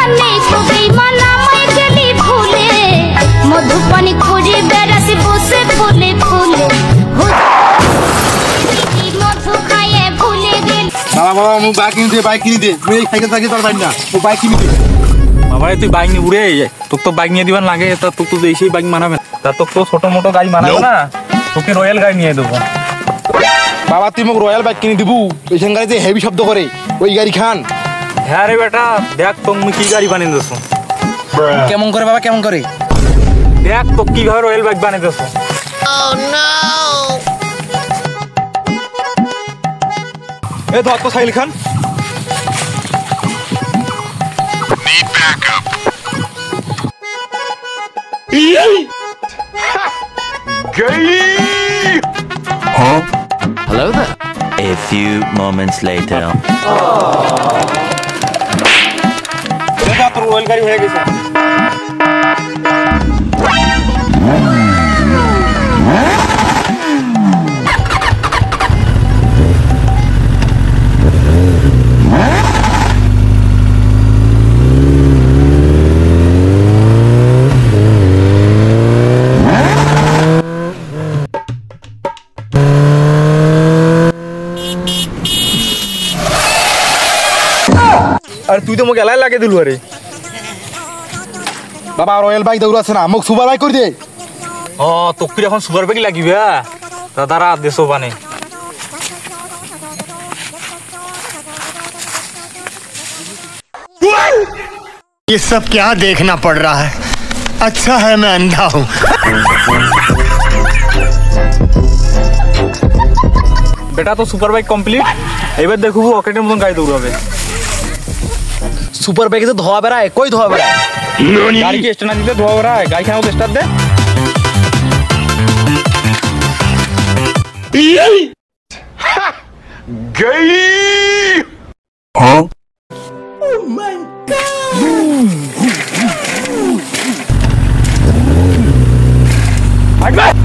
जाने को बेईमाना मैं गली भूले मधुपानी खोजे बेरा से बोसे फूले फूले मधु खाए भूले गेल बाबा बाबा मु बाइक किनी दे मैं साइकिल साइकिल चला ना वो बाइक किनी दे বাবা তুই বাইক নিয়ে উড়ে তোকে তো বাইক নিয়ে দিবার লাগে তা তোকে তো এসেই বাইক মানাবে তা তোকে তো ছোট মোটো গাড়ি মানাবে না তোকে রয়্যাল গাড়ি নিয়ে দেবো বাবা তুই মোক রয়্যাল বাইক কিনে দিবু এইখান গাড়িতে হেভি শব্দ করে ওই গাড়ি খান হ্যাঁ রে বেটা দেখ তুমি কি গাড়ি বানিয়ে দিছো কেমন করে বাবা কেমন করে দেখ তো কিভাবে রয়্যাল বাইক বানিয়ে দিছো এ ধর তো সাইল খান Hello there. A few moments later. দেখা তোর রয়্যাল গাড়ি হয়ে গেছে আর তুই তো মোক এলাই লাগে দিলু আরে বাবা রয়্যাল বাইক দৌড় আছে না মোক সুপার বাইক করে দে ও তোকে এখন সুপার বাইক লাগিবে দাদারা দেশো বানে ये सब क्या देखना पड़ रहा है अच्छा है मैं अंधा हूँ बेटा तो सुपर बाइक कमप्लीट এবার দেখব রকেটের মতন গাড়ি দৌড়াবে সুপার বাইকে তো ধোয়া বেড়ায় কই ধোয়া বেড়ায় গাড়ি কি স্টার্ট না দিলে ধোয়া বেড়ায় গাড়ি খাও স্টার্ট দে गई हाँ ओह माय गॉड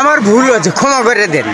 আমার ভুল হয়েছে ক্ষমা করে দেন।